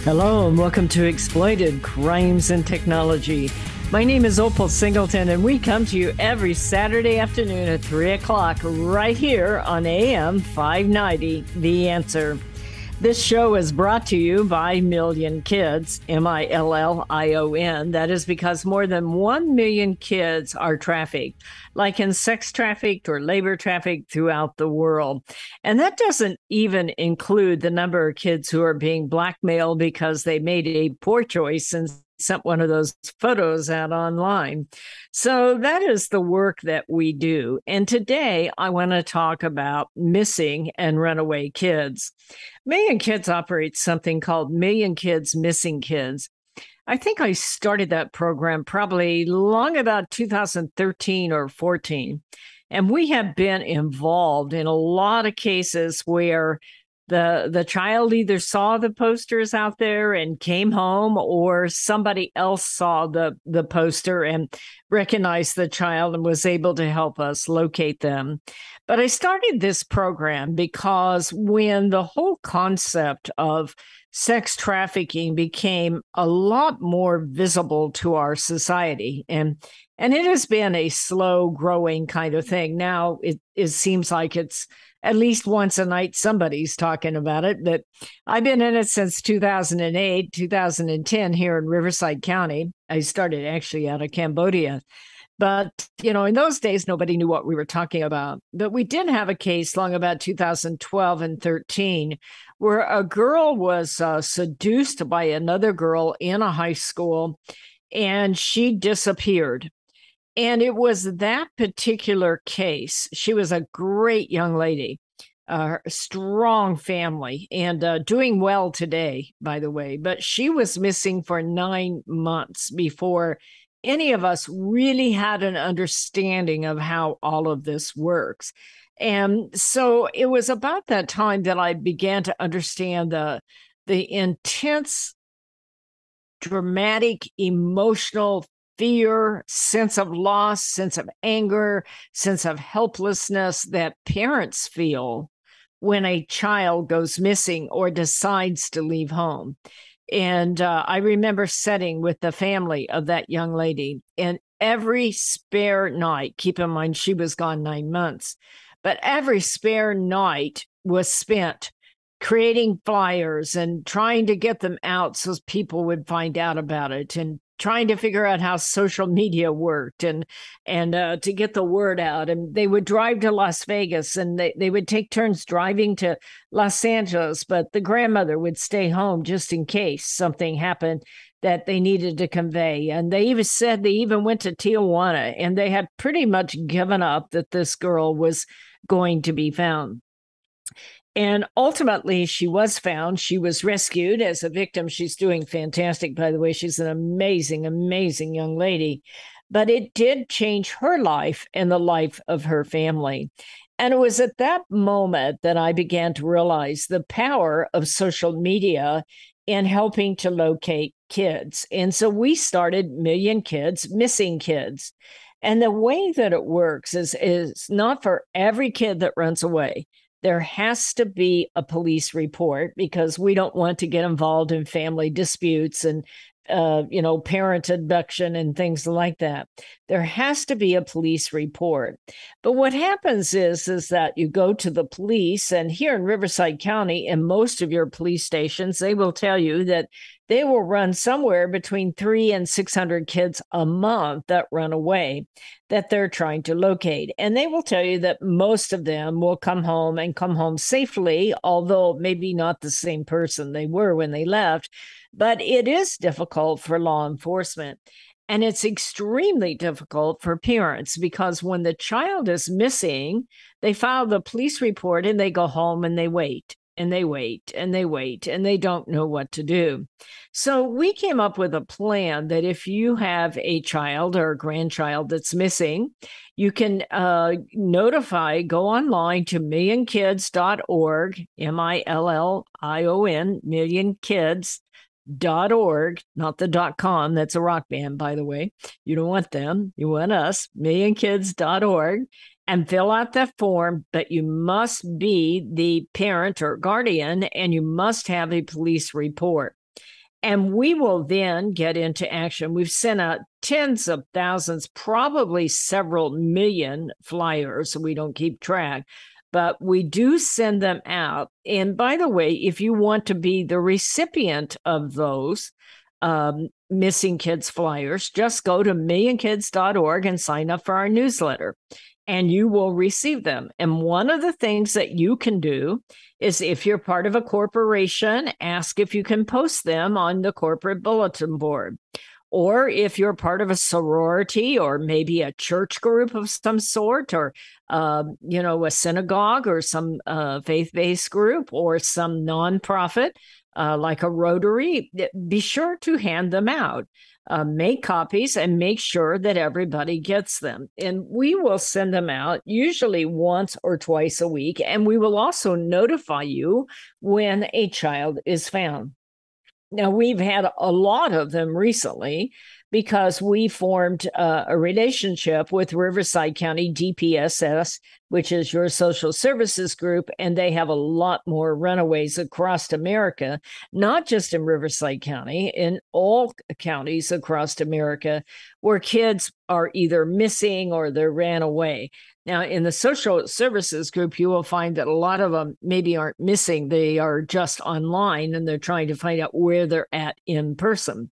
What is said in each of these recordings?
Hello and welcome to Exploited Crimes and Technology. My name is Opal Singleton and we come to you every Saturday afternoon at 3 o'clock right here on AM 590, The Answer. This show is brought to you by Million Kids, Million. That is because more than 1 million kids are trafficked, like in sex trafficked or labor trafficked throughout the world. And that doesn't even include the number of kids who are being blackmailed because they made a poor choice and sent one of those photos out online. So that is the work that we do. And today I want to talk about missing and runaway kids. Million Kids operates something called Million Kids Missing Kids. I think I started that program probably long about 2013 or 14. And we have been involved in a lot of cases where the child either saw the posters out there and came home, or somebody else saw the poster and recognized the child and was able to help us locate them. But I started this program because when the whole concept of sex trafficking became a lot more visible to our society, and it has been a slow growing kind of thing. Now it seems like it's at least once a night somebody's talking about it, but I've been in it since 2008, 2010 here in Riverside County. I started actually out of Cambodia. But, in those days, nobody knew what we were talking about. But we did have a case long about 2012 and 13 where a girl was seduced by another girl in a high school, and she disappeared. And it was that particular case. She was a great young lady, strong family, and doing well today, by the way. But she was missing for 9 months before any of us really had an understanding of how all of this works. And so it was about that time that I began to understand the intense, dramatic, emotional fear, sense of loss, sense of anger, sense of helplessness that parents feel when a child goes missing or decides to leave home. And I remember sitting with the family of that young lady, and every spare night, keep in mind she was gone 9 months, but every spare night was spent creating flyers and trying to get them out so people would find out about it, and trying to figure out how social media worked and to get the word out. And they would drive to Las Vegas, and they would take turns driving to Los Angeles, but the grandmother would stay home just in case something happened that they needed to convey. And they even said they even went to Tijuana, and they had pretty much given up that this girl was going to be found. And ultimately, she was found. She was rescued as a victim. She's doing fantastic, by the way. She's an amazing, amazing young lady. But it did change her life and the life of her family. And it was at that moment that I began to realize the power of social media in helping to locate kids. And so we started Million Kids Missing Kids. And the way that it works is not for every kid that runs away. There has to be a police report because we don't want to get involved in family disputes and, parent abduction and things like that. There has to be a police report. But what happens is that you go to the police, and here in Riverside County, in most of your police stations, they will tell you that they will run somewhere between 300 and 600 kids a month that run away that they're trying to locate. And they will tell you that most of them will come home safely, although maybe not the same person they were when they left. But it is difficult for law enforcement. And it's extremely difficult for parents because when the child is missing, they file the police report and they go home and they wait. And they wait and they wait and they don't know what to do. So we came up with a plan that if you have a child or a grandchild that's missing, you can go online to millionkids.org, MILLION, millionkids.org, not the .com. That's a rock band, by the way. You don't want them. You want us, millionkids.org. And fill out that form, but you must be the parent or guardian, and you must have a police report. And we will then get into action. We've sent out tens of thousands, probably several million flyers. We don't keep track, but we do send them out. And by the way, if you want to be the recipient of those missing kids flyers, just go to millionkids.org and sign up for our newsletter, and you will receive them. And one of the things that you can do is, if you're part of a corporation, ask if you can post them on the corporate bulletin board. Or if you're part of a sorority or maybe a church group of some sort, or, a synagogue or some faith-based group or some nonprofit like a Rotary, be sure to hand them out. Make copies and make sure that everybody gets them. And we will send them out usually once or twice a week. And we will also notify you when a child is found. Now, we've had a lot of them recently because we formed a relationship with Riverside County DPSS, which is your social services group, and they have a lot more runaways across America, not just in Riverside County, in all counties across America, where kids are either missing or they ran away. Now, in the social services group, you will find that a lot of them maybe aren't missing. They are just online and they're trying to find out where they're at in person.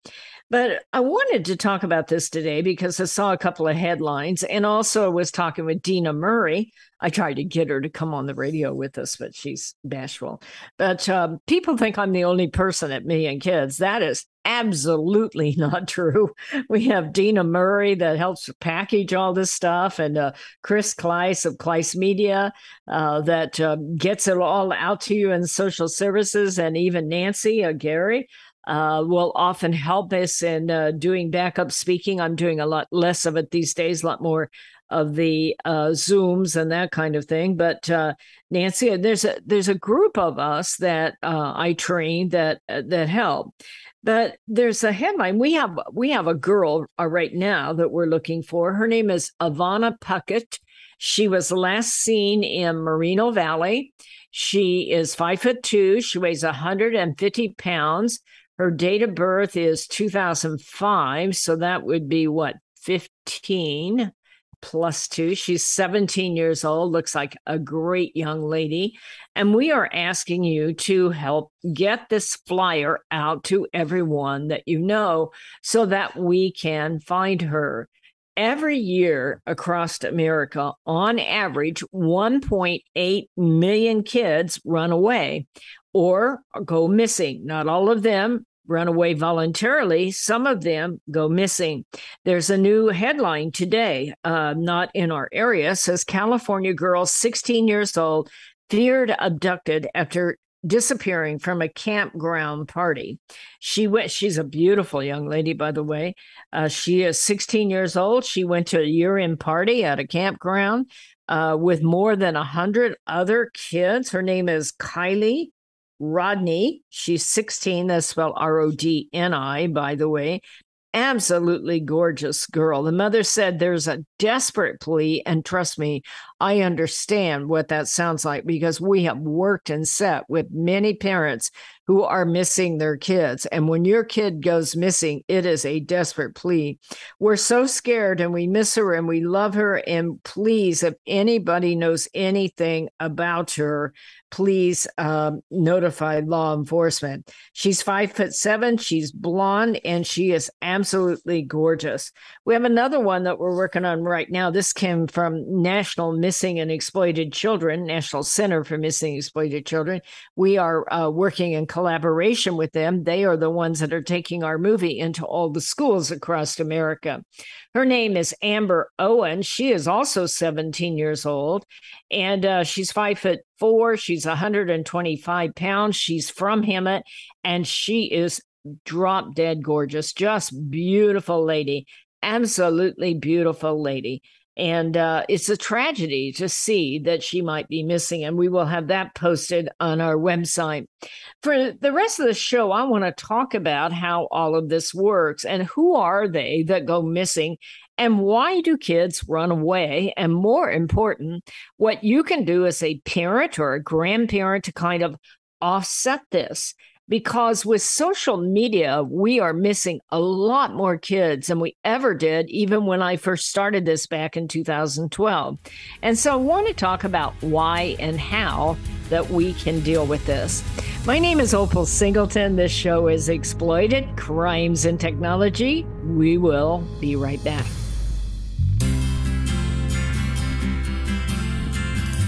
But I wanted to talk about this today because I saw a couple of headlines, and also I was talking with Dina Murray. I tried to get her to come on the radio with us, but she's bashful. But people think I'm the only person at Million Kids. That is absolutely not true. We have Dina Murray that helps package all this stuff, and Chris Kleiss of Kleiss Media that gets it all out to you in social services, and even Nancy Gary will often help us in doing backup speaking. I'm doing a lot less of it these days, a lot more of the Zooms and that kind of thing. But Nancy, there's a group of us that I train that help. But there's a headline. We have a girl right now that we're looking for. Her name is Ivana Puckett. She was last seen in Moreno Valley. She is 5'2". She weighs 150 pounds. Her date of birth is 2005, so that would be, 15 plus 2. She's 17 years old, looks like a great young lady. And we are asking you to help get this flyer out to everyone that you know so that we can find her. Every year across America, on average, 1.8 million kids run away or go missing. Not all of them run away voluntarily. Some of them go missing. There's a new headline today, not in our area, says California girl, 16 years old, feared abducted after disappearing from a campground party. She's a beautiful young lady, by the way. She is 16 years old. She went to a year-end party at a campground with more than 100 other kids. Her name is Kylie Rodney. She's 16. That's spelled Rodni, by the way. Absolutely gorgeous girl. The mother said there's a desperate plea, and trust me, I understand what that sounds like because we have worked and sat with many parents who are missing their kids. And when your kid goes missing, it is a desperate plea. We're so scared and we miss her and we love her. And please, if anybody knows anything about her, please notify law enforcement. She's 5'7". She's blonde and she is absolutely gorgeous. We have another one that we're working on right now. This came from National Missing and Exploited Children, National Center for Missing and Exploited Children. We are working in collaboration with them. They are the ones that are taking our movie into all the schools across America. Her name is Amber Owen. She is also 17 years old, and she's 5'4". She's 125 pounds. She's from Hemet, and she is drop dead gorgeous. Just beautiful lady. Absolutely beautiful lady. And it's a tragedy to see that she might be missing, and we will have that posted on our website. For the rest of the show, I want to talk about how all of this works and who are they that go missing and why do kids run away? And more important, what you can do as a parent or a grandparent to kind of offset this. because with social media, we are missing a lot more kids than we ever did, even when I first started this back in 2012. And so I want to talk about why and how that we can deal with this. My name is Opal Singleton. This show is Exploited: Crimes and Technology. We will be right back.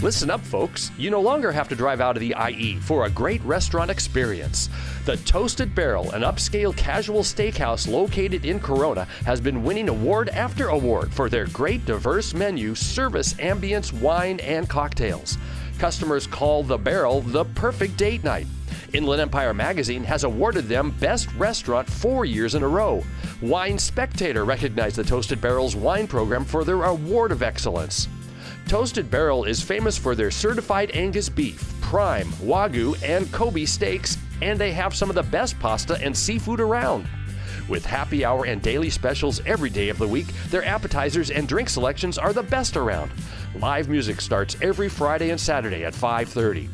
Listen up, folks. You no longer have to drive out of the IE for a great restaurant experience. The Toasted Barrel, an upscale casual steakhouse located in Corona, has been winning award after award for their great diverse menu, service, ambience, wine, and cocktails. Customers call the Barrel the perfect date night. Inland Empire magazine has awarded them Best Restaurant 4 years in a row. Wine Spectator recognized the Toasted Barrel's wine program for their award of excellence. Toasted Barrel is famous for their certified Angus beef, prime, Wagyu, and Kobe steaks, and they have some of the best pasta and seafood around. With happy hour and daily specials every day of the week, their appetizers and drink selections are the best around. Live music starts every Friday and Saturday at 5:30.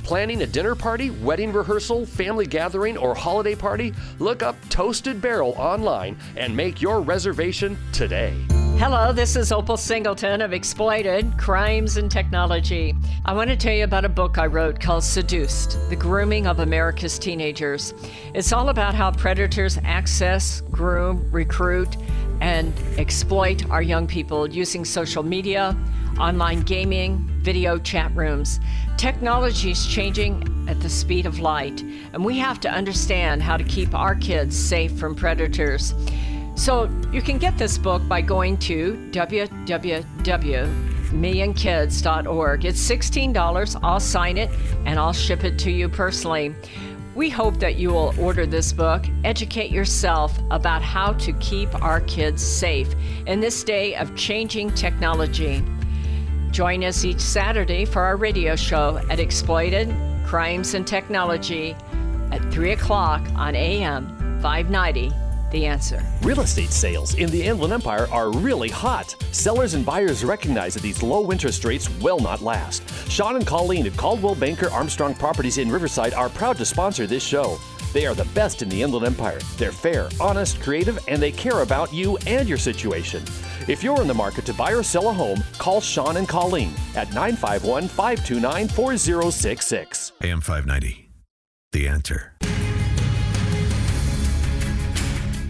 Planning a dinner party, wedding rehearsal, family gathering, or holiday party? Look up Toasted Barrel online and make your reservation today. Hello, this is Opal Singleton of Exploited: Crimes and Technology. I want to tell you about a book I wrote called Seduced: The Grooming of America's Teenagers. It's all about how predators access, groom, recruit, and exploit our young people using social media, online gaming, video chat rooms. Technology is changing at the speed of light, and we have to understand how to keep our kids safe from predators. So you can get this book by going to www.millionkids.org. It's $16. I'll sign it and I'll ship it to you personally. We hope that you will order this book, educate yourself about how to keep our kids safe in this day of changing technology. Join us each Saturday for our radio show at Exploited: Crimes and Technology at 3 o'clock on AM 590. The Answer. Real estate sales in the Inland Empire are really hot. Sellers and buyers recognize that these low interest rates will not last. Sean and Colleen at Caldwell Banker Armstrong Properties in Riverside are proud to sponsor this show. They are the best in the Inland Empire. They're fair, honest, creative, and they care about you and your situation. If you're in the market to buy or sell a home, call Sean and Colleen at 951-529-4066. AM 590. The Answer.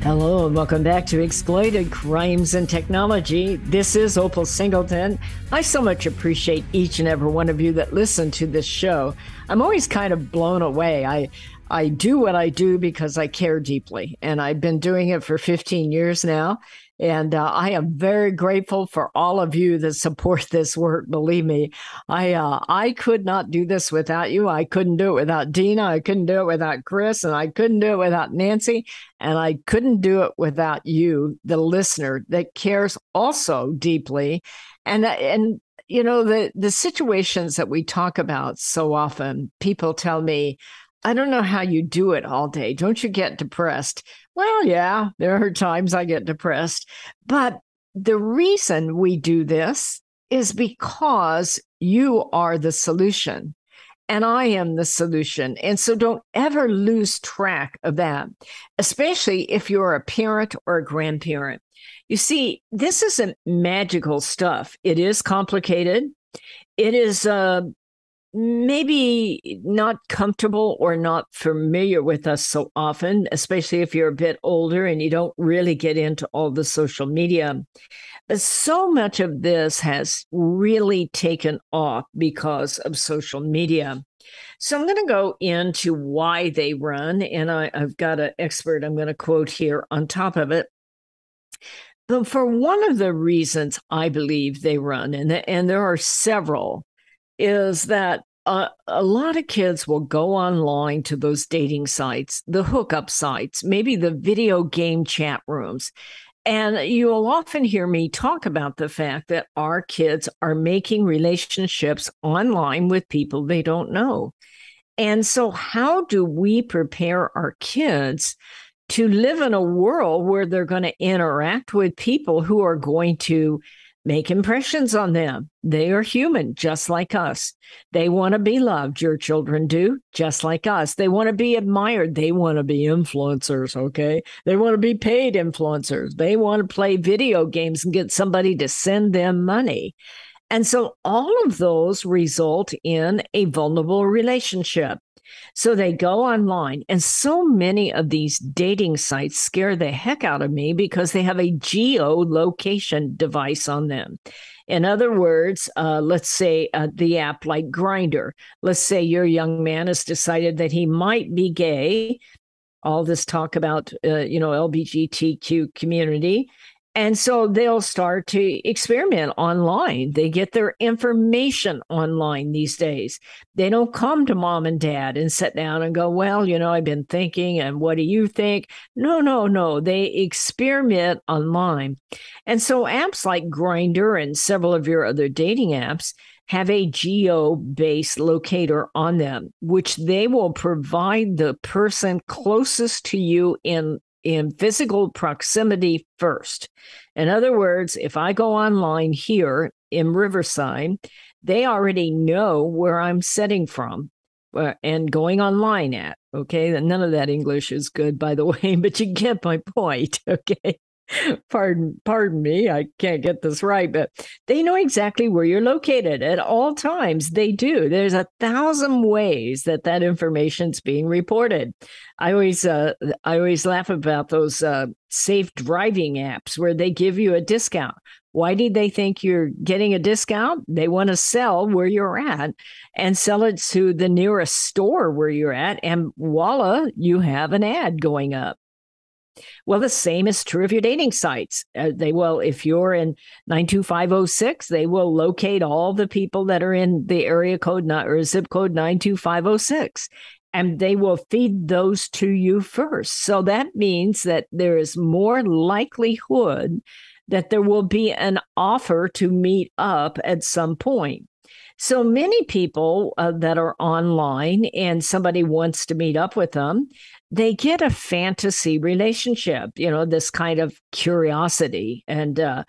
Hello and welcome back to Exploited: Crimes and Technology. This is Opal Singleton. I so much appreciate each and every one of you that listen to this show. I'm always kind of blown away. I do what I do because I care deeply, and I've been doing it for 15 years now. And I am very grateful for all of you that support this work. Believe me, I could not do this without you. I couldn't do it without Dina. I couldn't do it without Chris, and I couldn't do it without Nancy, and I couldn't do it without you, the listener that cares also deeply. And you know, the situations that we talk about so often, people tell me, I don't know how you do it all day. Don't you get depressed? Well, yeah, there are times I get depressed. But the reason we do this is because you are the solution and I am the solution. And so don't ever lose track of that, especially if you're a parent or a grandparent. You see, this isn't magical stuff. It is complicated. It is maybe not comfortable or not familiar with us so often, especially if you're a bit older and you don't really get into all the social media. But so much of this has really taken off because of social media. So I'm going to go into why they run, and I've got an expert I'm going to quote here on top of it. But for one of the reasons I believe they run, and there are several, is that a lot of kids will go online to those dating sites, the hookup sites, maybe the video game chat rooms. And you'll often hear me talk about the fact that our kids are making relationships online with people they don't know. And so how do we prepare our kids to live in a world where they're going to interact with people who are going to make impressions on them. They are human, just like us. They want to be loved. Your children do, just like us. They want to be admired. They want to be influencers, okay? They want to be paid influencers. They want to play video games and get somebody to send them money. And so all of those result in a vulnerable relationship. So they go online, and so many of these dating sites scare the heck out of me because they have a geolocation device on them. In other words, let's say the app like Grindr. Let's say your young man has decided that he might be gay. All this talk about, LGBTQ community. And so they'll start to experiment online. They get their information online these days. They don't come to mom and dad and sit down and go, well, I've been thinking, and what do you think? No. They experiment online. And so apps like Grindr and several of your other dating apps have a geo-based locator on them, which they will provide the person closest to you in physical proximity first. In other words, if I go online here in Riverside, they already know where I'm sitting from and going online at. Okay. None of that English is good, by the way, but you get my point. Okay. Pardon me, I can't get this right, but they know exactly where you're located at all times. They do. There's 1,000 ways that information's being reported. I always laugh about those safe driving apps where they give you a discount. Why did they think you're getting a discount? They want to sell where you're at and sell it to the nearest store where you're at, and voila, you have an ad going up. Well, the same is true of your dating sites. They will, if you're in 92506, they will locate all the people that are in the area code or zip code 92506, and they will feed those to you first. So that means that there is more likelihood that there will be an offer to meet up at some point. So many people that are online and somebody wants to meet up with them, they get a fantasy relationship, this kind of curiosity. And the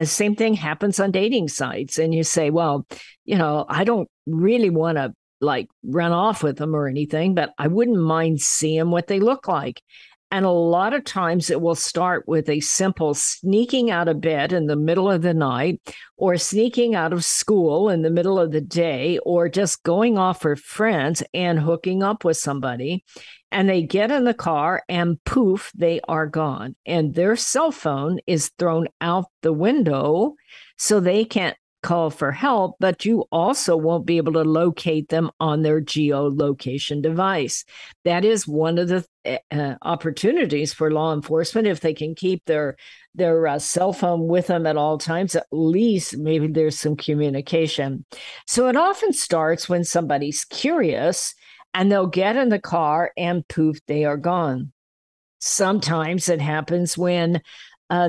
same thing happens on dating sites. And you say, well, I don't really want to run off with them or anything, but I wouldn't mind seeing what they look like. And a lot of times it will start with a simple sneaking out of bed in the middle of the night, or sneaking out of school in the middle of the day, or just going off with friends and hooking up with somebody. And they get in the car and poof, they are gone. And their cell phone is thrown out the window, so they can't call for help, but you also won't be able to locate them on their geolocation device. That is one of the opportunities for law enforcement. If they can keep their cell phone with them at all times, at least maybe there's some communication. So it often starts when somebody's curious and they'll get in the car and poof, they are gone. Sometimes it happens when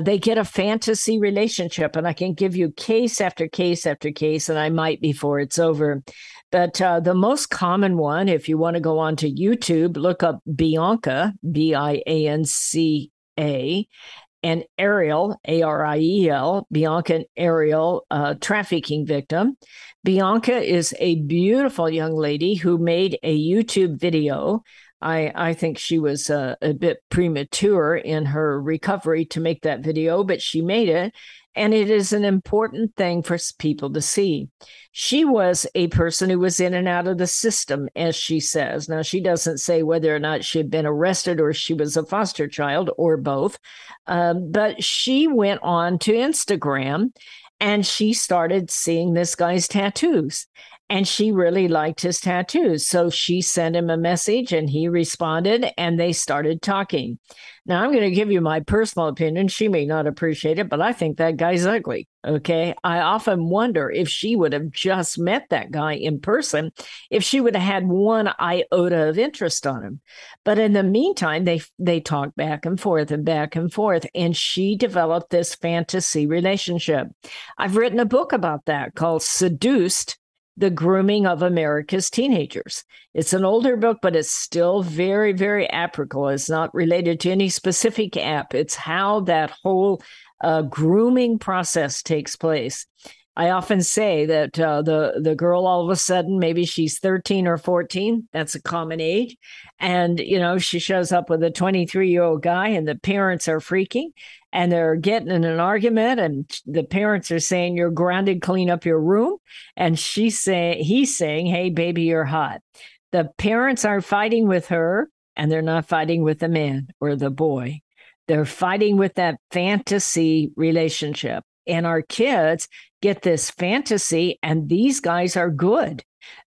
they get a fantasy relationship, and I can give you case after case after case, and I might before it's over. But the most common one, if you want to go onto YouTube, look up Bianca, Bianca, and Ariel, Ariel, Bianca and Ariel, trafficking victim. Bianca is a beautiful young lady who made a YouTube video. I think she was a bit premature in her recovery to make that video, but she made it. And it is an important thing for people to see. She was a person who was in and out of the system, as she says. Now, she doesn't say whether or not she had been arrested or she was a foster child or both. But she went on to Instagram and she started seeing this guy's tattoos. And she really liked his tattoos. So she sent him a message and he responded and they started talking. Now, I'm going to give you my personal opinion. She may not appreciate it, but I think that guy's ugly. Okay. I often wonder if she would have just met that guy in person, if she would have had one iota of interest on him. But in the meantime, they talked back and forth, and she developed this fantasy relationship. I've written a book about that called Seduced: The Grooming of America's Teenagers. It's an older book, but it's still very, very applicable. It's not related to any specific app. It's how that whole a grooming process takes place. I often say that the girl, all of a sudden, maybe she's 13 or 14. That's a common age. And, she shows up with a 23-year-old guy and the parents are freaking and they're getting in an argument. And the parents are saying, you're grounded, clean up your room. And he's saying, hey, baby, you're hot. The parents are fighting with her and they're not fighting with the man or the boy. They're fighting with that fantasy relationship. And our kids get this fantasy, and these guys are good.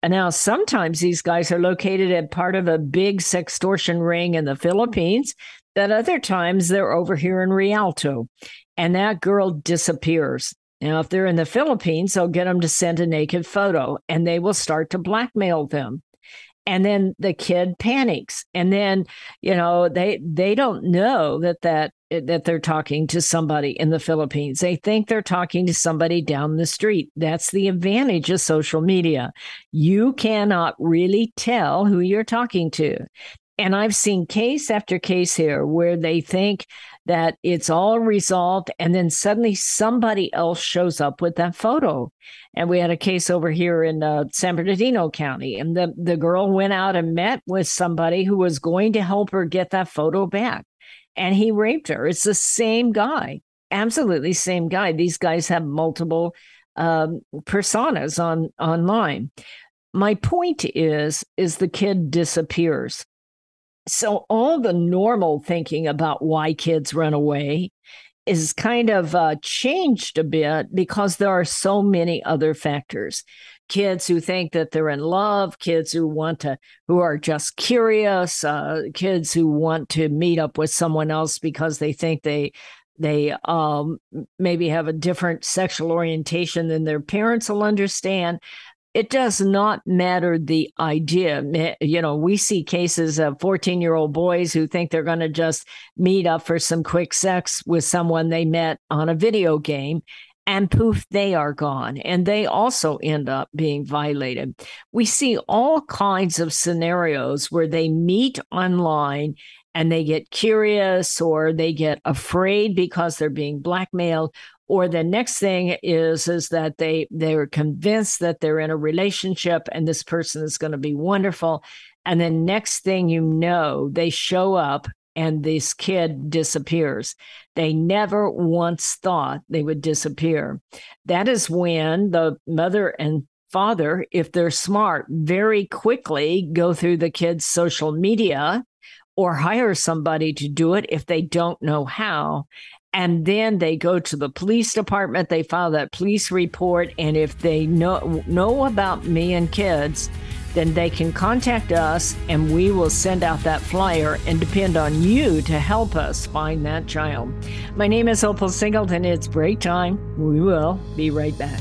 And now, sometimes these guys are located at part of a big sextortion ring in the Philippines, that other times they're over here in Rialto, and that girl disappears. Now, if they're in the Philippines, they'll get them to send a naked photo, and they will start to blackmail them. And then the kid panics. And then, they don't know that they're talking to somebody in the Philippines. They think they're talking to somebody down the street. That's the advantage of social media. You cannot really tell who you're talking to. And I've seen case after case here where they think that it's all resolved, and then suddenly somebody else shows up with that photo. And we had a case over here in San Bernardino County, and the girl went out and met with somebody who was going to help her get that photo back. And he raped her. It's the same guy, absolutely same guy. These guys have multiple personas online. My point is the kid disappears. So all the normal thinking about why kids run away is kind of changed a bit because there are so many other factors. Kids who think that they're in love, kids who are just curious, kids who want to meet up with someone else because they think they maybe have a different sexual orientation than their parents will understand. It does not matter the idea. We see cases of 14-year-old boys who think they're going to just meet up for some quick sex with someone they met on a video game, and poof, they are gone. And they also end up being violated. We see all kinds of scenarios where they meet online and they get curious or they get afraid because they're being blackmailed. Or the next thing is that they're convinced that they're in a relationship and this person is going to be wonderful. And then next thing you know, they show up and this kid disappears. They never once thought they would disappear. That is when the mother and father, if they're smart, very quickly go through the kid's social media or hire somebody to do it if they don't know how. And then they go to the police department, they file that police report, and if they know about me and kids, then they can contact us and we will send out that flyer and depend on you to help us find that child. My name is Opal Singleton. It's break time. We will be right back.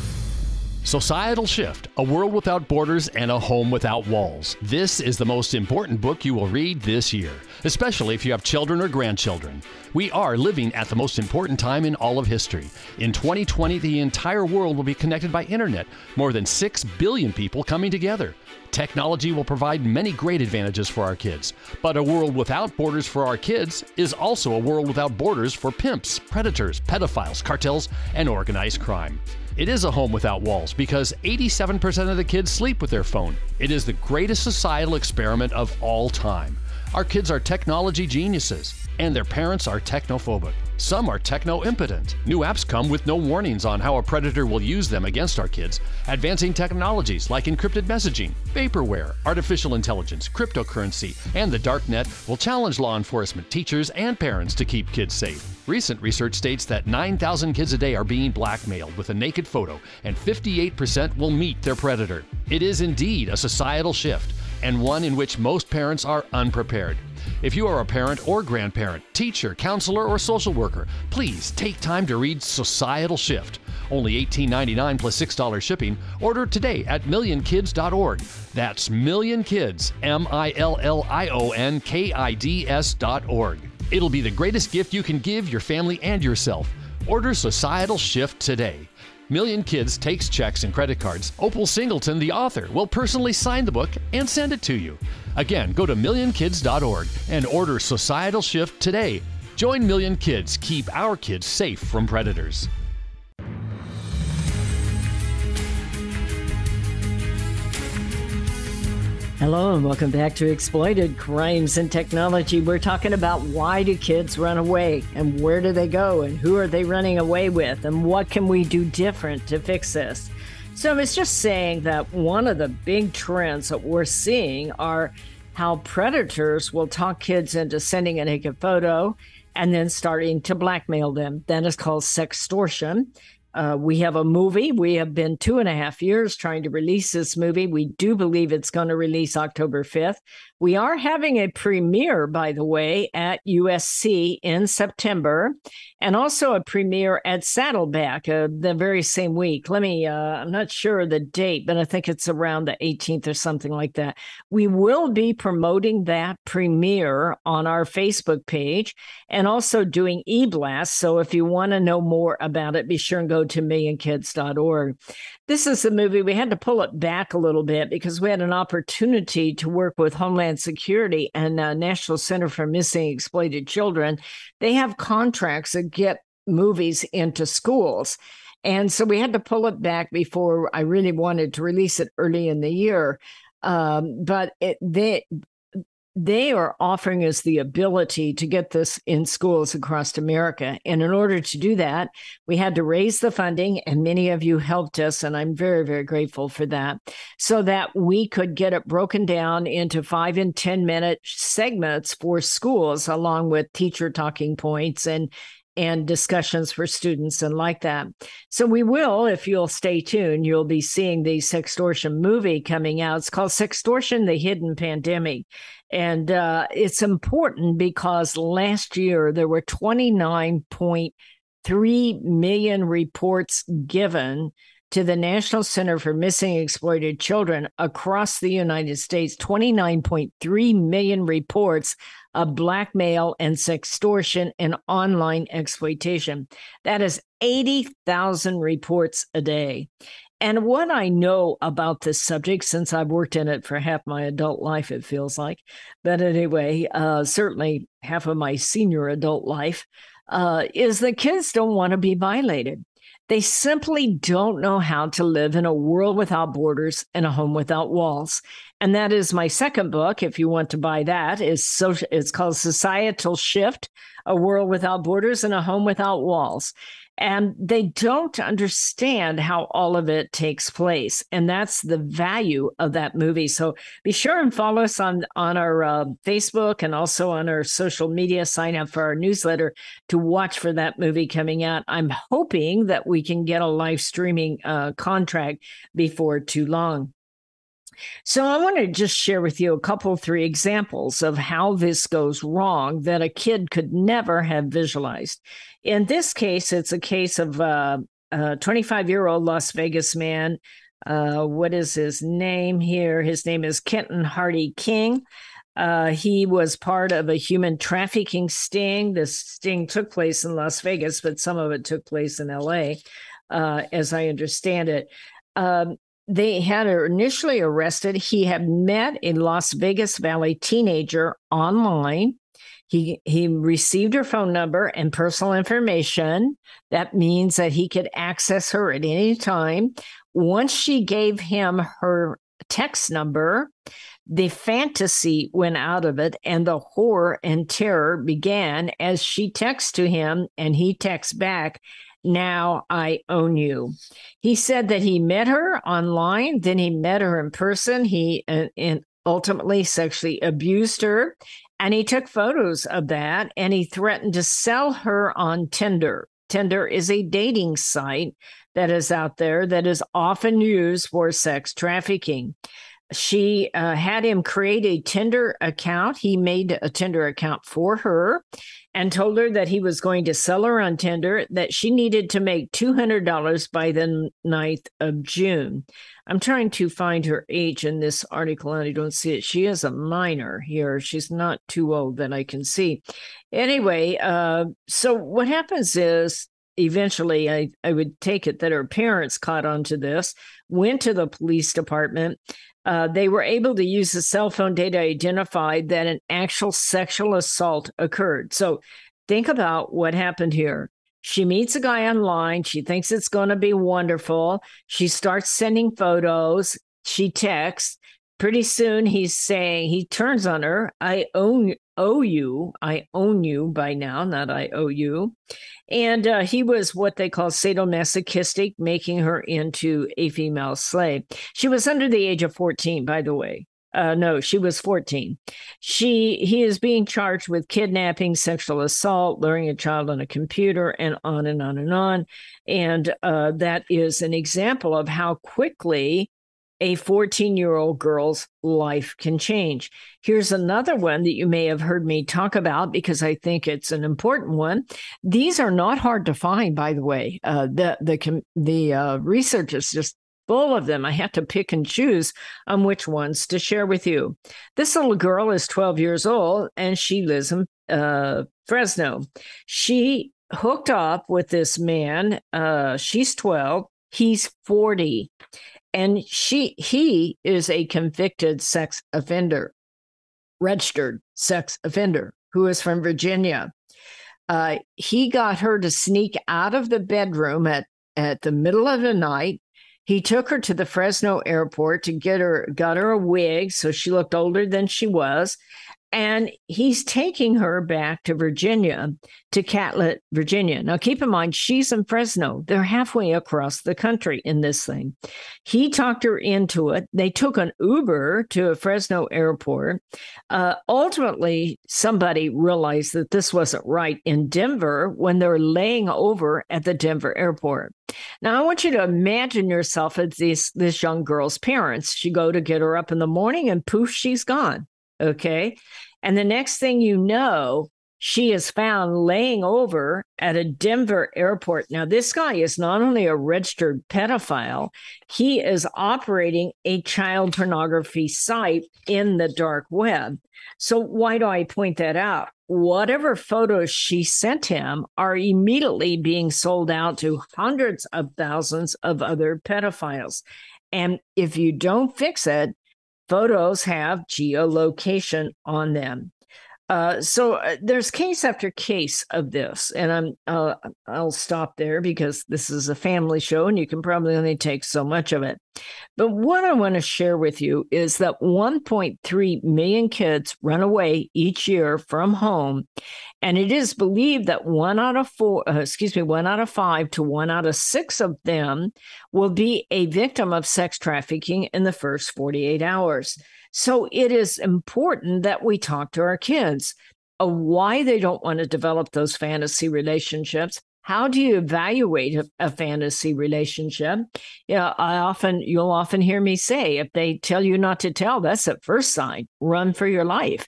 Societal Shift, A World Without Borders and a Home Without Walls. This is the most important book you will read this year, especially if you have children or grandchildren. We are living at the most important time in all of history. In 2020, the entire world will be connected by internet, more than 6 billion people coming together. Technology will provide many great advantages for our kids, but a world without borders for our kids is also a world without borders for pimps, predators, pedophiles, cartels, and organized crime. It is a home without walls because 87% of the kids sleep with their phone. It is the greatest societal experiment of all time. Our kids are technology geniuses, and their parents are technophobic. Some are techno-impotent. New apps come with no warnings on how a predator will use them against our kids. Advancing technologies like encrypted messaging, vaporware, artificial intelligence, cryptocurrency, and the darknet will challenge law enforcement, teachers, and parents to keep kids safe. Recent research states that 9,000 kids a day are being blackmailed with a naked photo, and 58% will meet their predator. It is indeed a societal shift, and one in which most parents are unprepared. If you are a parent or grandparent, teacher, counselor, or social worker, please take time to read Societal Shift. Only $18.99 plus $6 shipping. Order today at millionkids.org. That's millionkids, millionkids.org. It'll be the greatest gift you can give your family and yourself. Order Societal Shift today. Million Kids takes checks and credit cards. Opal Singleton, the author, will personally sign the book and send it to you. Again, go to millionkids.org and order Societal Shift today. Join Million Kids. Keep our kids safe from predators. Hello and welcome back to Exploited Crimes and Technology. We're talking about why do kids run away and where do they go and who are they running away with and what can we do different to fix this. So I was just saying that one of the big trends that we're seeing are how predators will talk kids into sending a naked photo and then starting to blackmail them. That is called sextortion. We have a movie. We have been 2.5 years trying to release this movie. We do believe it's going to release October 5th. We are having a premiere, by the way, at USC in September, and also a premiere at Saddleback the very same week. I'm not sure the date, but I think it's around the 18th or something like that. We will be promoting that premiere on our Facebook page and also doing e-blasts. So if you want to know more about it, be sure and go to millionkids.org. This is a movie, we had to pull it back a little bit because we had an opportunity to work with Homeland Security and National Center for Missing and Exploited Children. They have contracts that get movies into schools. And so we had to pull it back before I really wanted to release it early in the year. But they are offering us the ability to get this in schools across America. And in order to do that, we had to raise the funding, and many of you helped us, and I'm very, very grateful for that, so that we could get it broken down into 5 and 10-minute segments for schools, along with teacher talking points and discussions for students and like that. So we will, if you'll stay tuned, you'll be seeing the sextortion movie coming out. It's called Sextortion, the Hidden Pandemic. And it's important because last year there were 29.3 million reports given to the National Center for Missing and Exploited Children across the United States, 29.3 million reports of blackmail and sextortion and online exploitation. That is 80,000 reports a day. And what I know about this subject, since I've worked in it for half my adult life, it feels like, but anyway, certainly half of my senior adult life, is that kids don't want to be violated. They simply don't know how to live in a world without borders and a home without walls. And that is my second book. If you want to buy that, it's called Societal Shift, A World Without Borders and a Home Without Walls. And they don't understand how all of it takes place. And that's the value of that movie. So be sure and follow us on our Facebook and also on our social media. Sign up for our newsletter to watch for that movie coming out. I'm hoping that we can get a live streaming contract before too long. So I want to just share with you a couple, 3 examples of how this goes wrong that a kid could never have visualized. In this case, it's a case of a 25-year-old Las Vegas man. What is his name here? His name is Kenton Hardy King. He was part of a human trafficking sting. This sting took place in Las Vegas, but some of it took place in LA, as I understand it. They had her initially arrested. He had met a Las Vegas Valley teenager online. He received her phone number and personal information. That means that he could access her at any time. Once she gave him her text number, the fantasy went out of it, and the horror and terror began as she texts to him and he texts back, "Now I own you." He said that he met her online, then he met her in person. He and ultimately sexually abused her, and he took photos of that, and he threatened to sell her on Tinder. Tinder is a dating site that is out there that is often used for sex trafficking. She had him create a Tinder account. He made a Tinder account for her and told her that he was going to sell her on Tinder, that she needed to make $200 by the 9th of June. I'm trying to find her age in this article, and I don't see it. She is a minor here. She's not too old that I can see. Anyway, so what happens is, eventually, I would take it that her parents caught on to this, went to the police department. They were able to use the cell phone data to identify that an actual sexual assault occurred. So think about what happened here. She meets a guy online. She thinks it's going to be wonderful. She starts sending photos. She texts. Pretty soon he's saying, he turns on her. Owe you. I own you by now, not I owe you. And he was what they call sadomasochistic, making her into a female slave. She was under the age of 14, by the way. No, she was 14. He is being charged with kidnapping, sexual assault, luring a child on a computer, and on and on and on. And that is an example of how quickly a 14-year-old girl's life can change. Here's another one that you may have heard me talk about because I think it's an important one. These are not hard to find, by the way. The research is just full of them. I have to pick and choose on which ones to share with you. This little girl is 12 years old, and she lives in Fresno. She hooked up with this man. She's 12. He's 40. And he is a convicted sex offender, registered sex offender, who is from Virginia. He got her to sneak out of the bedroom at the middle of the night. He took her to the Fresno airport to got her a wig so she looked older than she was. And he's taking her back to Virginia, to Catlett, Virginia. Now, keep in mind, she's in Fresno. They're halfway across the country in this thing. He talked her into it. They took an Uber to a Fresno airport. Ultimately, somebody realized that this wasn't right in Denver when they're laying over at the Denver airport. Now, I want you to imagine yourself as this young girl's parents. You go to get her up in the morning and poof, she's gone. Okay. And the next thing you know, she is found laying over at a Denver airport. Now, this guy is not only a registered pedophile, he is operating a child pornography site in the dark web. So why do I point that out? Whatever photos she sent him are immediately being sold out to hundreds of thousands of other pedophiles. And if you don't fix it, photos have geolocation on them. So there's case after case of this, and I'll stop there because this is a family show and you can probably only take so much of it. But what I want to share with you is that 1.3 million kids run away each year from home, and it is believed that 1 out of 5 to 1 out of 6 of them will be a victim of sex trafficking in the first 48 hours. So it is important that we talk to our kids why they don't want to develop those fantasy relationships. How do you evaluate a fantasy relationship? Yeah, you'll often hear me say, if they tell you not to tell, that's at first sign. Run for your life.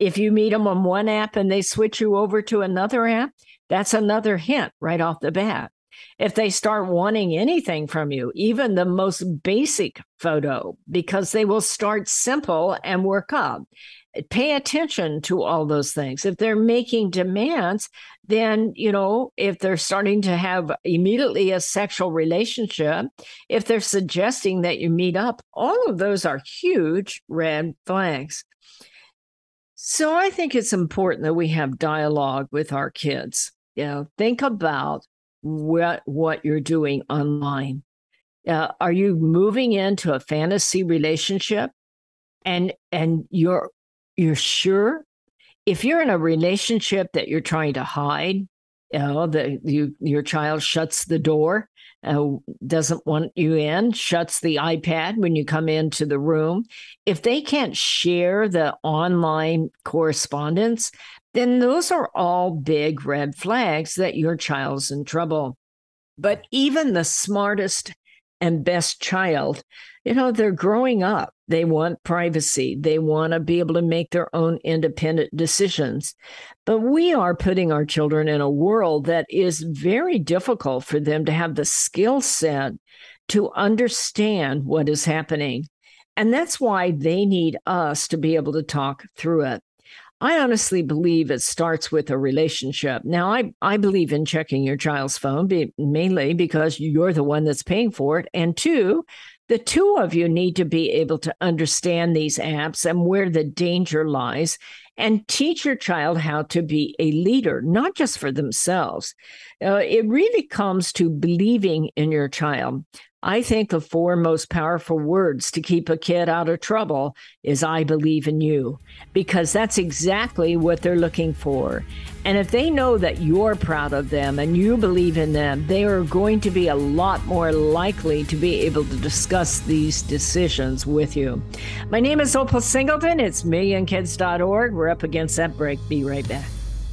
If you meet them on one app and they switch you over to another app, that's another hint right off the bat. If they start wanting anything from you, even the most basic photo, because they will start simple and work up. Pay attention to all those things. If they're making demands, then, if they're starting to have immediately a sexual relationship, if they're suggesting that you meet up, all of those are huge red flags. So I think it's important that we have dialogue with our kids. Think about what you're doing online. Are you moving into a fantasy relationship and you're sure? If you're in a relationship that you're trying to hide, your child shuts the door, doesn't want you in, shuts the iPad when you come into the room. If they can't share the online correspondence, then those are all big red flags that your child's in trouble. But even the smartest and best child, they're growing up. They want privacy. They want to be able to make their own independent decisions. But we are putting our children in a world that is very difficult for them to have the skill set to understand what is happening. And that's why they need us to be able to talk through it. I honestly believe it starts with a relationship. Now, I believe in checking your child's phone, mainly because you're the one that's paying for it. And two, the two of you need to be able to understand these apps and where the danger lies and teach your child how to be a leader, not just for themselves. It really comes to believing in your child. I think the 4 most powerful words to keep a kid out of trouble is "I believe in you," because that's exactly what they're looking for. And if they know that you're proud of them and you believe in them, they are going to be a lot more likely to be able to discuss these decisions with you. My name is Opal Singleton. It's millionkids.org. We're up against that break. Be right back.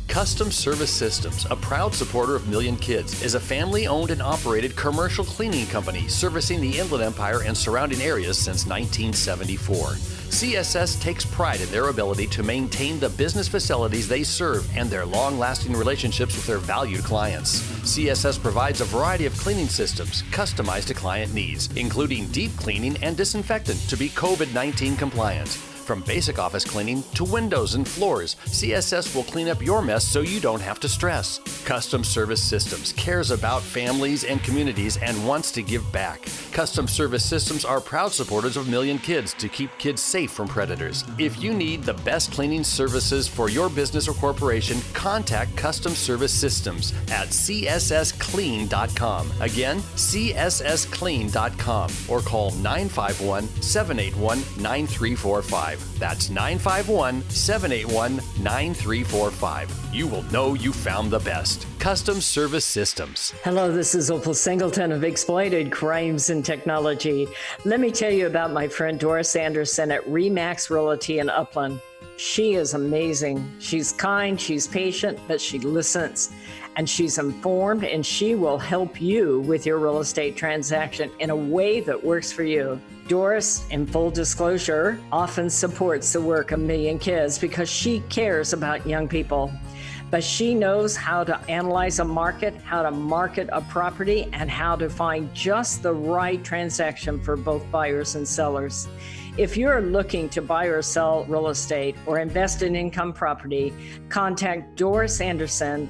Custom Service Systems, a proud supporter of Million Kids, is a family-owned and operated commercial cleaning company servicing the Inland Empire and surrounding areas since 1974. CSS takes pride in their ability to maintain the business facilities they serve and their long-lasting relationships with their valued clients. CSS provides a variety of cleaning systems customized to client needs, including deep cleaning and disinfectant to be COVID-19 compliant. From basic office cleaning to windows and floors, CSS will clean up your mess so you don't have to stress. Custom Service Systems cares about families and communities and wants to give back. Custom Service Systems are proud supporters of Million Kids to keep kids safe from predators. If you need the best cleaning services for your business or corporation, contact Custom Service Systems at cssclean.com. Again, cssclean.com, or call 951-781-9345. That's 951-781-9345. You will know you found the best. Custom Service Systems. Hello, this is Opal Singleton of Exploited Crimes and Technology. Let me tell you about my friend Doris Anderson at Remax Realty in Upland. She is amazing. She's kind, she's patient, but she listens. And she's informed, and she will help you with your real estate transaction in a way that works for you. Doris, in full disclosure, often supports the work of Million Kids because she cares about young people. But she knows how to analyze a market, how to market a property, and how to find just the right transaction for both buyers and sellers. If you're looking to buy or sell real estate or invest in income property, contact Doris Anderson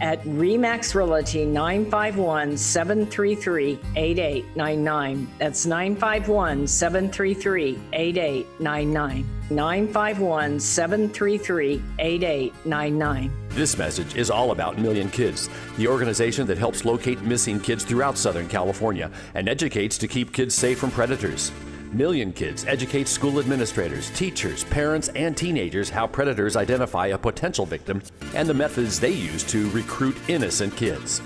at Remax Realty, 951-733-8899. That's 951-733-8899. 951-733-8899. This message is all about Million Kids, the organization that helps locate missing kids throughout Southern California and educates to keep kids safe from predators. Million Kids educates school administrators, teachers, parents, and teenagers how predators identify a potential victim and the methods they use to recruit innocent kids.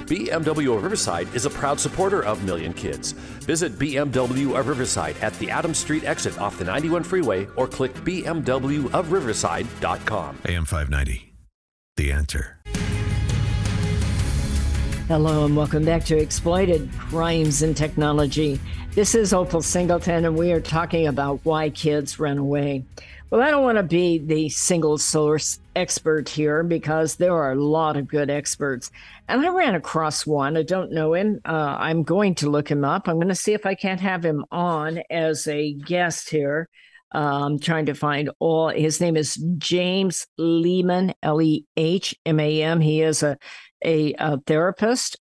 BMW of Riverside is a proud supporter of Million Kids. Visit BMW of Riverside at the Adams Street exit off the 91 freeway or click bmwofriverside.com. AM 590, The Answer. Hello and welcome back to Exploited Crimes and Technology. This is Opal Singleton, and we are talking about why kids run away. Well, I don't want to be the single source expert here because there are a lot of good experts. And I ran across one. I don't know him. I'm going to look him up. I'm going to see if I can't have him on as a guest here. I'm trying to find his name is James Lehman, Lehman. He is a therapist.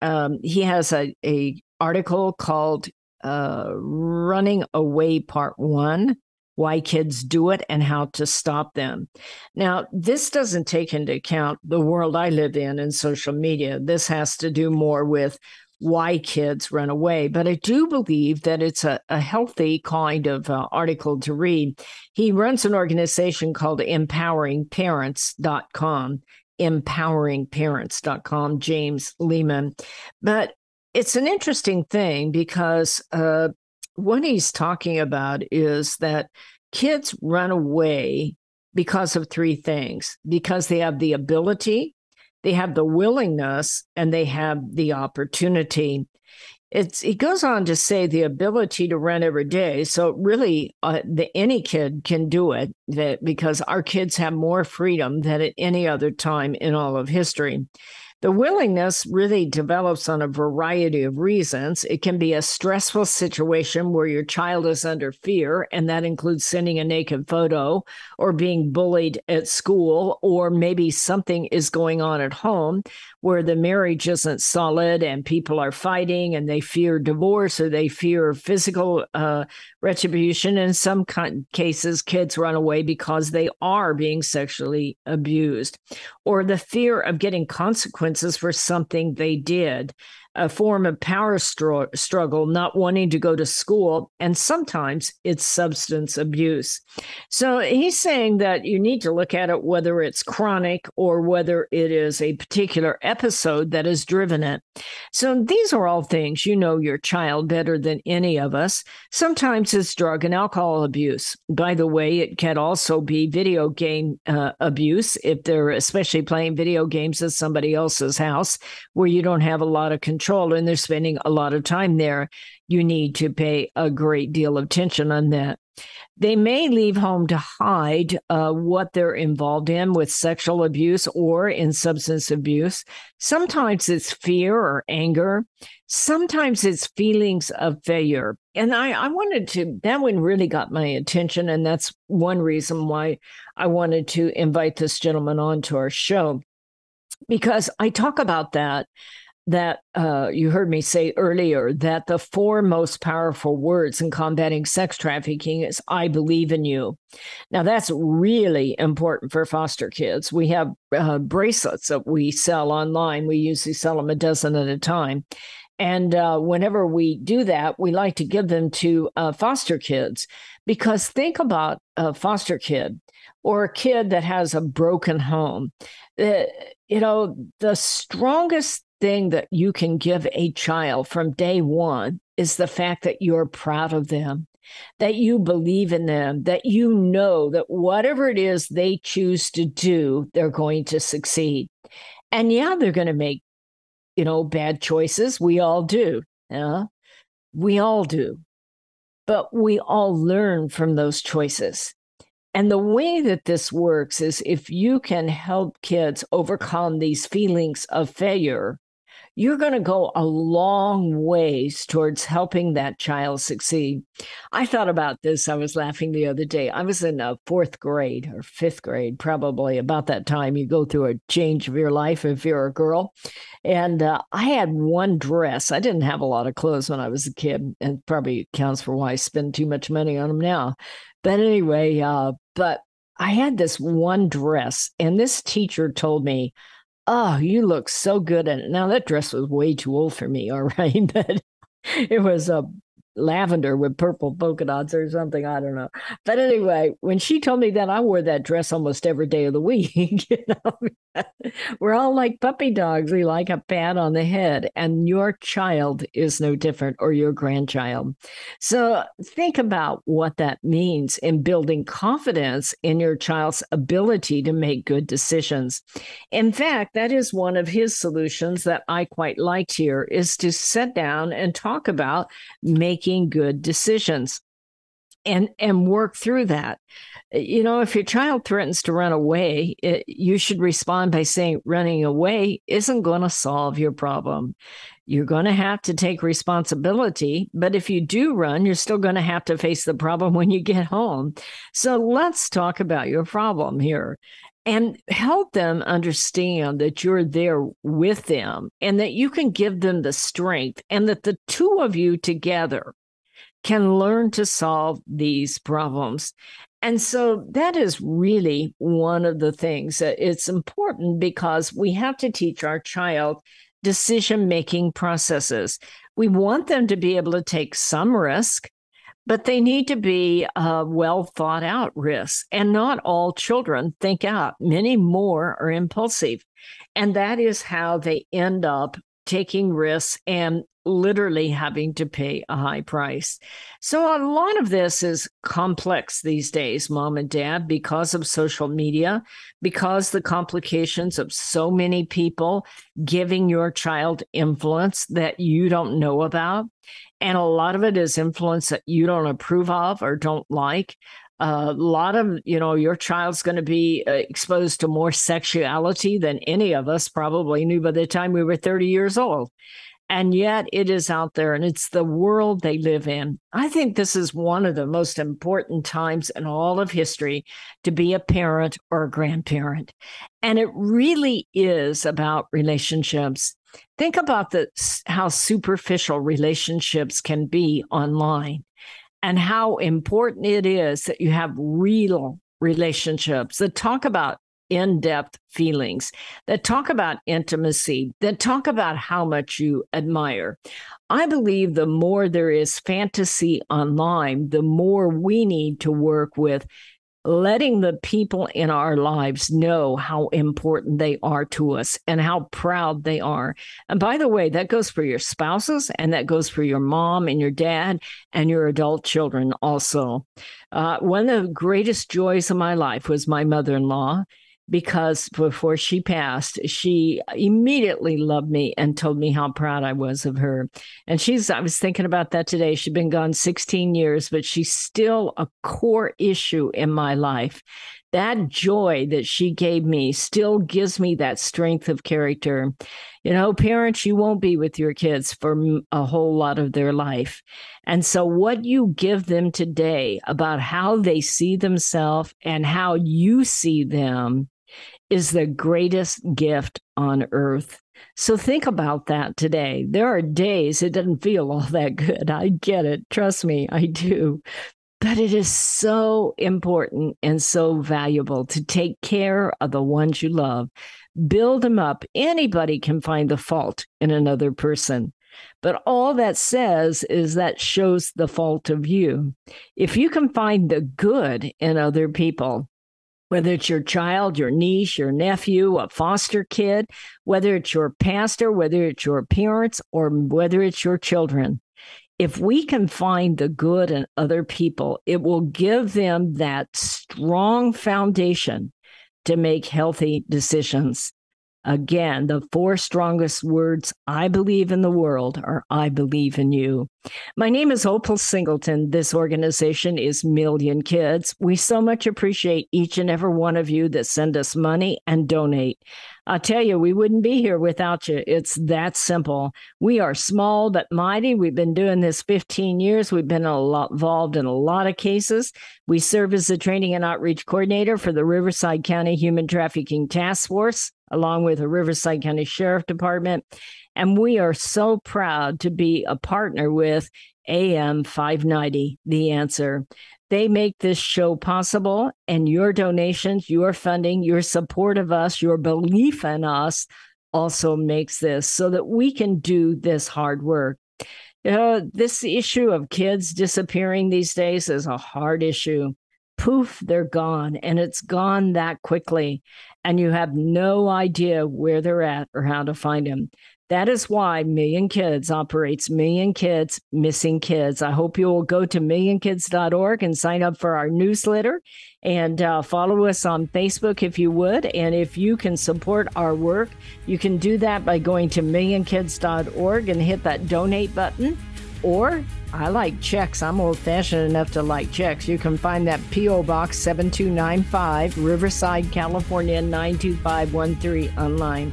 He has a article called Running Away Part 1, Why Kids Do It and How to Stop Them. Now, this doesn't take into account the world I live in social media. This has to do more with why kids run away. But I do believe that it's a healthy kind of article to read. He runs an organization called empoweringparents.com. Empoweringparents.com, James Lehman. But it's an interesting thing because what he's talking about is that kids run away because of 3 things: because they have the ability, they have the willingness, and they have the opportunity. It goes on to say the ability to run every day. So really, any kid can do it because our kids have more freedom than at any other time in all of history. The willingness really develops on a variety of reasons. It can be a stressful situation where your child is under fear, and that includes sending a naked photo or being bullied at school, or maybe something is going on at home where the marriage isn't solid and people are fighting and they fear divorce or they fear physical retribution. In some cases, kids run away because they are being sexually abused, or the fear of getting consequences for something they did, a form of power struggle, not wanting to go to school, and sometimes it's substance abuse. So he's saying that you need to look at it whether it's chronic or whether it is a particular episode that has driven it. So these are all things you know your child better than any of us. Sometimes it's drug and alcohol abuse. By the way, it can also be video game abuse if they're especially playing video games at somebody else's house where you don't have a lot of control and they're spending a lot of time there. You need to pay a great deal of attention on that. They may leave home to hide what they're involved in with sexual abuse or in substance abuse. Sometimes it's fear or anger. Sometimes it's feelings of failure. And I wanted to, that one really got my attention. And that's one reason why I wanted to invite this gentleman on to our show, because I talk about that you heard me say earlier, that the four most powerful words in combating sex trafficking is "I believe in you." Now, that's really important for foster kids. We have bracelets that we sell online. We usually sell them a dozen at a time. And whenever we do that, we like to give them to foster kids, because think about a foster kid or a kid that has a broken home. The strongest thing that you can give a child from day one is the fact that you're proud of them, that you believe in them, that you know that whatever it is they choose to do, they're going to succeed. And yeah, they're going to make, bad choices. We all do. Yeah, we all do. But we all learn from those choices. And the way that this works is if you can help kids overcome these feelings of failure, you're going to go a long ways towards helping that child succeed. I thought about this. I was laughing the other day. I was in fourth grade or fifth grade, probably about that time. You go through a change of your life if you're a girl. And I had one dress. I didn't have a lot of clothes when I was a kid, and probably accounts for why I spend too much money on them now. But anyway, but I had this one dress, and this teacher told me, "Oh, you look so good in it." Now, that dress was way too old for me, all right? But it was a lavender with purple polka dots or something. I don't know. But anyway, when she told me that, I wore that dress almost every day of the week. We're all like puppy dogs. We like a pat on the head. And your child is no different, or your grandchild. So think about what that means in building confidence in your child's ability to make good decisions. In fact, that is one of his solutions that I quite liked here, is to sit down and talk about making good decisions and work through that. If your child threatens to run away, you should respond by saying running away isn't going to solve your problem. You're going to have to take responsibility, but if you do run, you're still going to have to face the problem when you get home. So let's talk about your problem here and help them understand that you're there with them and that you can give them the strength, and that the two of you together can learn to solve these problems. And so that is really one of the things that it's important, because we have to teach our child decision-making processes. We want them to be able to take some risk, but they need to be well thought out risks. And not all children think out. Many more are impulsive. And that is how they end up taking risks and literally having to pay a high price. So a lot of this is complex these days, Mom and Dad, because of social media, because the complications of so many people giving your child influence that you don't know about. And a lot of it is influence that you don't approve of or don't like. A lot of, your child's going to be exposed to more sexuality than any of us probably knew by the time we were 30 years old. And yet it is out there, and it's the world they live in. I think this is one of the most important times in all of history to be a parent or a grandparent. And it really is about relationships. Think about how superficial relationships can be online, and how important it is that you have real relationships that talk about in-depth feelings, that talk about intimacy, that talk about how much you admire. I believe the more there is fantasy online, the more we need to work with letting the people in our lives know how important they are to us and how proud they are. And by the way, that goes for your spouses, and that goes for your mom and your dad and your adult children also. One of the greatest joys of my life was my mother-in-law, because before she passed, she immediately loved me and told me how proud I was of her. And I was thinking about that today. She'd been gone 16 years, but she's still a core issue in my life. That joy that she gave me still gives me that strength of character. Parents, you won't be with your kids for a whole lot of their life. And so what you give them today about how they see themselves and how you see them is the greatest gift on earth. So think about that today. There are days it doesn't feel all that good. I get it. Trust me, I do. But it is so important and so valuable to take care of the ones you love. Build them up. Anybody can find the fault in another person. But all that says is that shows the fault of you. If you can find the good in other people, whether it's your child, your niece, your nephew, a foster kid, whether it's your pastor, whether it's your parents, or whether it's your children, if we can find the good in other people, it will give them that strong foundation to make healthy decisions. Again, the 4 strongest words I believe in the world are I believe in you. My name is Opal Singleton. This organization is Million Kids. We so much appreciate each and every one of you that send us money and donate. I'll tell you, we wouldn't be here without you. It's that simple. We are small but mighty. We've been doing this 15 years. We've been involved in a lot of cases. We serve as the training and outreach coordinator for the Riverside County Human Trafficking Task Force, along with the Riverside County Sheriff Department. And we are so proud to be a partner with AM 590, The Answer. They make this show possible, and your donations, your funding, your support of us, your belief in us also makes this so that we can do this hard work. This issue of kids disappearing these days is a hard issue. Poof, they're gone, and it's gone that quickly, and you have no idea where they're at or how to find them. That is why Million Kids operates Million Kids Missing Kids. I hope you will go to millionkids.org and sign up for our newsletter, and follow us on Facebook if you would. And if you can support our work, you can do that by going to millionkids.org and hit that donate button. Or I like checks. I'm old-fashioned enough to like checks. You can find that P.O. Box 7295, Riverside, California 92513 online.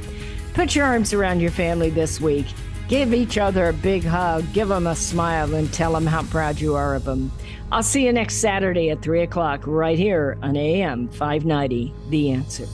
Put your arms around your family this week. Give each other a big hug. Give them a smile and tell them how proud you are of them. I'll see you next Saturday at 3 o'clock right here on AM 590, The Answer.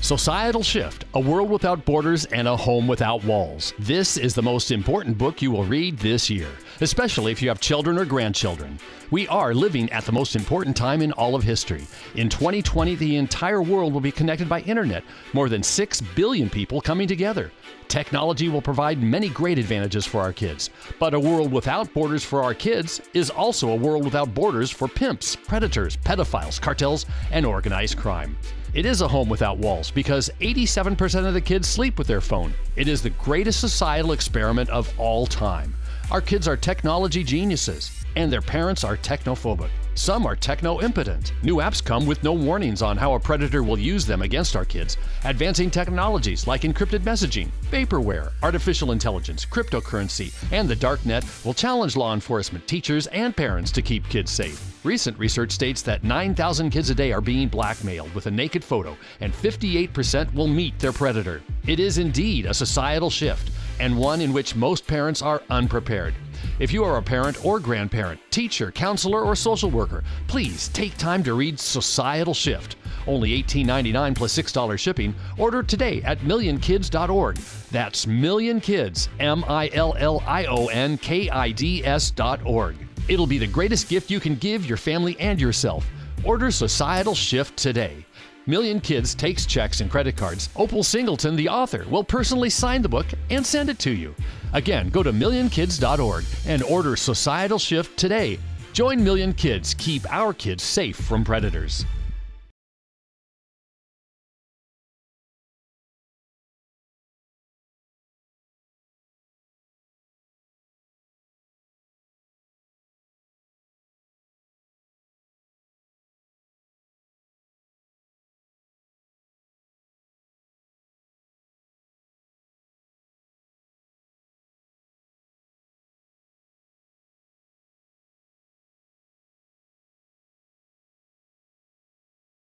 Societal Shift, A World Without Borders and a Home Without Walls. This is the most important book you will read this year, especially if you have children or grandchildren. We are living at the most important time in all of history. In 2020, the entire world will be connected by internet, more than 6 billion people coming together. Technology will provide many great advantages for our kids, but a world without borders for our kids is also a world without borders for pimps, predators, pedophiles, cartels, and organized crime. It is a home without walls because 87% of the kids sleep with their phone. It is the greatest societal experiment of all time. Our kids are technology geniuses, and their parents are technophobic. Some are techno-impotent. New apps come with no warnings on how a predator will use them against our kids. Advancing technologies like encrypted messaging, vaporware, artificial intelligence, cryptocurrency, and the darknet will challenge law enforcement, teachers, and parents to keep kids safe. Recent research states that 9,000 kids a day are being blackmailed with a naked photo, and 58% will meet their predator. It is indeed a societal shift, and one in which most parents are unprepared. If you are a parent or grandparent, teacher, counselor, or social worker, please take time to read Societal Shift. Only $18.99 plus $6 shipping. Order today at millionkids.org. That's millionkids, millionkids.org. It'll be the greatest gift you can give your family and yourself. Order Societal Shift today. Million Kids takes checks and credit cards. Opal Singleton, the author, will personally sign the book and send it to you. Again, go to millionkids.org and order Societal Shift today. Join Million Kids. Keep our kids safe from predators.